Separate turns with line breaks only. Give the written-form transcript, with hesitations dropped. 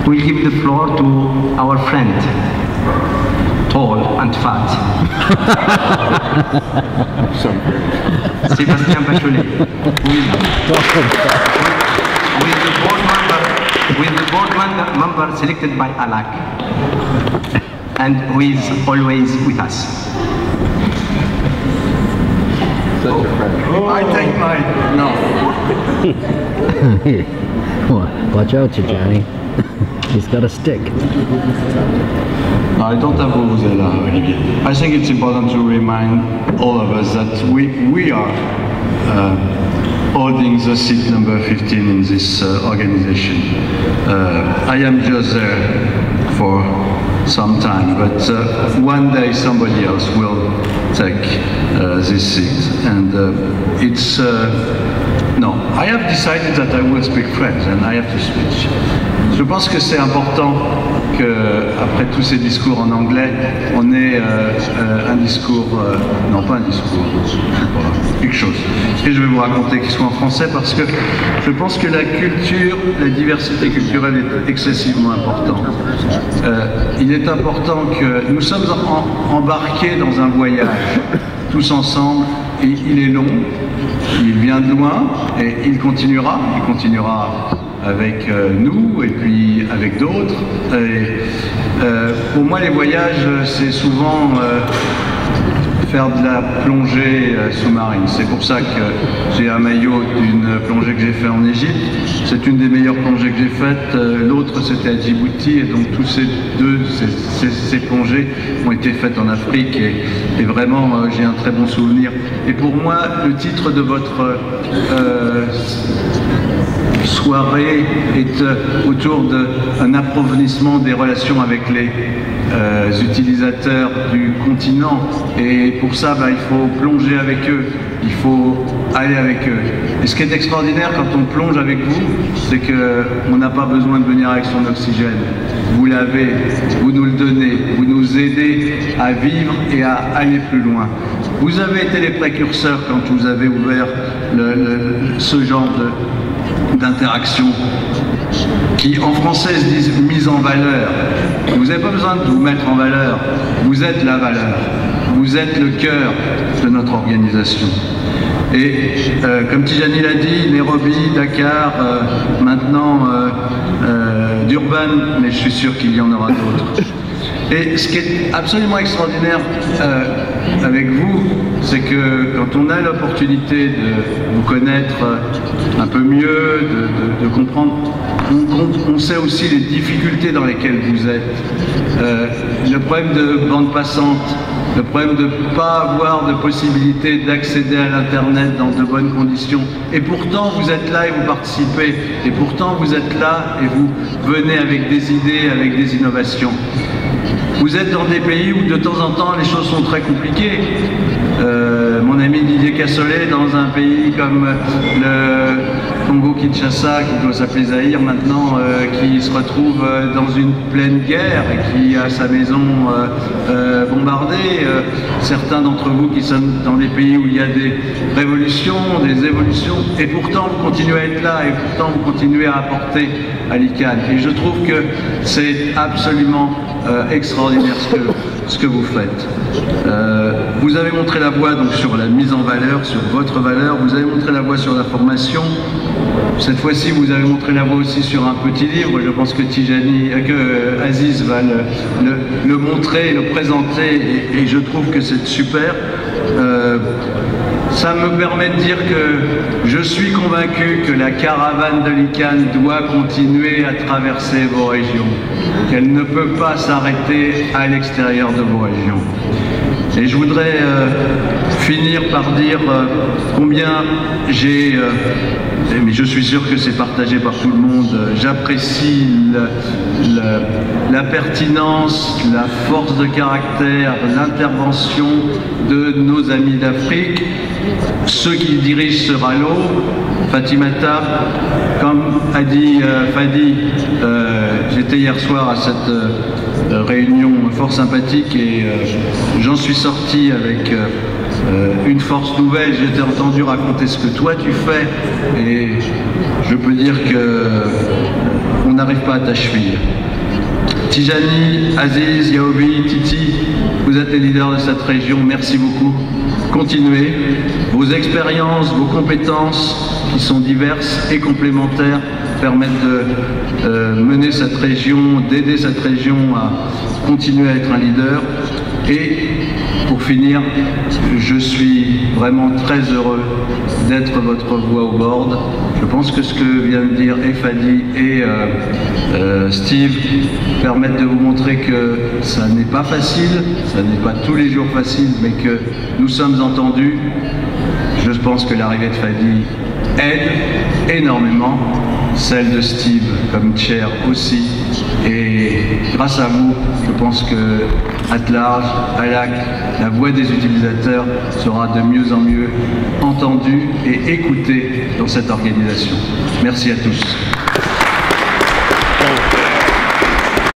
we'll give the floor to our friend, tall and fat. Sébastien Bachelet, with the board member selected by ALAC, and who is always with us.
I take mine. No.
Watch out, Tijani. He's got a stick.
I don't have rules, Olivier. I think it's important to remind all of us that we are holding the seat number 15 in this organization. I am just there for some time, but one day somebody else will take this seat, and it's no. I have decided that I will speak French, and I have to switch. Je pense que c'est important qu'après tous ces discours en anglais, on ait un discours, non pas un discours, quelque chose que je vais vous raconter qui soit en français, parce que je pense que la culture, la diversité culturelle est excessivement importante. Il est important que nous sommes embarqués dans un voyage, tous ensemble, et il est long, il vient de loin, et il continuera avec nous et puis avec d'autres. Pour moi, les voyages, c'est souvent faire de la plongée sous-marine. C'est pour ça que j'ai un maillot d'une plongée que j'ai faite en Égypte. C'est une des meilleures plongées que j'ai faites. L'autre, c'était à Djibouti. Et donc, tous ces plongées ont été faites en Afrique. Et vraiment, j'ai un très bon souvenir. Et pour moi, le titre de votre soirée est autour d'un approfondissement des relations avec les utilisateurs du continent, et pour ça il faut plonger avec eux, il faut aller avec eux. Et ce qui est extraordinaire quand on plonge avec vous, c'est qu'on n'a pas besoin de venir avec son oxygène. Vous l'avez, vous nous le donnez, vous nous aidez à vivre et à aller plus loin. Vous avez été les précurseurs quand vous avez ouvert ce genre d'interaction qui en français se disent mise en valeur. Vous n'avez pas besoin de vous mettre en valeur, vous êtes la valeur, vous êtes le cœur de notre organisation. Et comme Tijani l'a dit, Nairobi, Dakar, maintenant Durban, mais je suis sûr qu'il y en aura d'autres. Et ce qui est absolument extraordinaire avec vous, c'est que quand on a l'opportunité de vous connaître un peu mieux, de comprendre, on sait aussi les difficultés dans lesquelles vous êtes. Le problème de bande passante, le problème de ne pas avoir de possibilité d'accéder à l'Internet dans de bonnes conditions. Et pourtant, vous êtes là et vous participez. Et pourtant, vous êtes là et vous venez avec des idées, avec des innovations. Vous êtes dans des pays où de temps en temps les choses sont très compliquées. Mon ami Didier Cassolet, dans un pays comme le Congo-Kinshasa, qui doit s'appeler Zaïre maintenant, qui se retrouve dans une pleine guerre et qui a sa maison bombardée. Certains d'entre vous qui sont dans des pays où il y a des révolutions, des évolutions, et pourtant vous continuez à être là, et pourtant vous continuez à apporter à l'ICANN. Et je trouve que c'est absolument extraordinaire ce que vous faites. Vous avez montré la voie donc sur la mise en valeur, sur votre valeur, vous avez montré la voie sur la formation. Cette fois-ci, vous avez montré la voie aussi sur un petit livre. Je pense que Aziz va le montrer, le présenter, et je trouve que c'est super. Ça me permet de dire que je suis convaincu que la caravane de l'ICANN doit continuer à traverser vos régions, qu'elle ne peut pas s'arrêter à l'extérieur de vos régions. Et je voudrais finir par dire combien mais je suis sûr que c'est partagé par tout le monde, j'apprécie la pertinence, la force de caractère, l'intervention de nos amis d'Afrique, ceux qui dirigent ce rallye, Fatimata, comme a dit Fadi, j'étais hier soir à cette réunion fort sympathique et j'en suis sorti avec une force nouvelle. Je t'ai entendu raconter ce que toi tu fais et je peux dire que on n'arrive pas à ta cheville. Tijani, Aziz, Yaobi, Titi, vous êtes les leaders de cette région, merci beaucoup. Continuez, vos expériences, vos compétences qui sont diverses et complémentaires permettent de mener cette région, d'aider cette région à continuer à être un leader. Et pour finir, je suis vraiment très heureux d'être votre voix au board. Je pense que ce que viennent de dire Fadi et Steve permettent de vous montrer que ça n'est pas facile, ça n'est pas tous les jours facile, mais que nous sommes entendus. Je pense que l'arrivée de Fadi aide énormément, celle de Steve comme chair aussi, et grâce à vous, je pense que at large, ALAC, la voix des utilisateurs sera de mieux en mieux entendue et écoutée dans cette organisation. Merci à tous.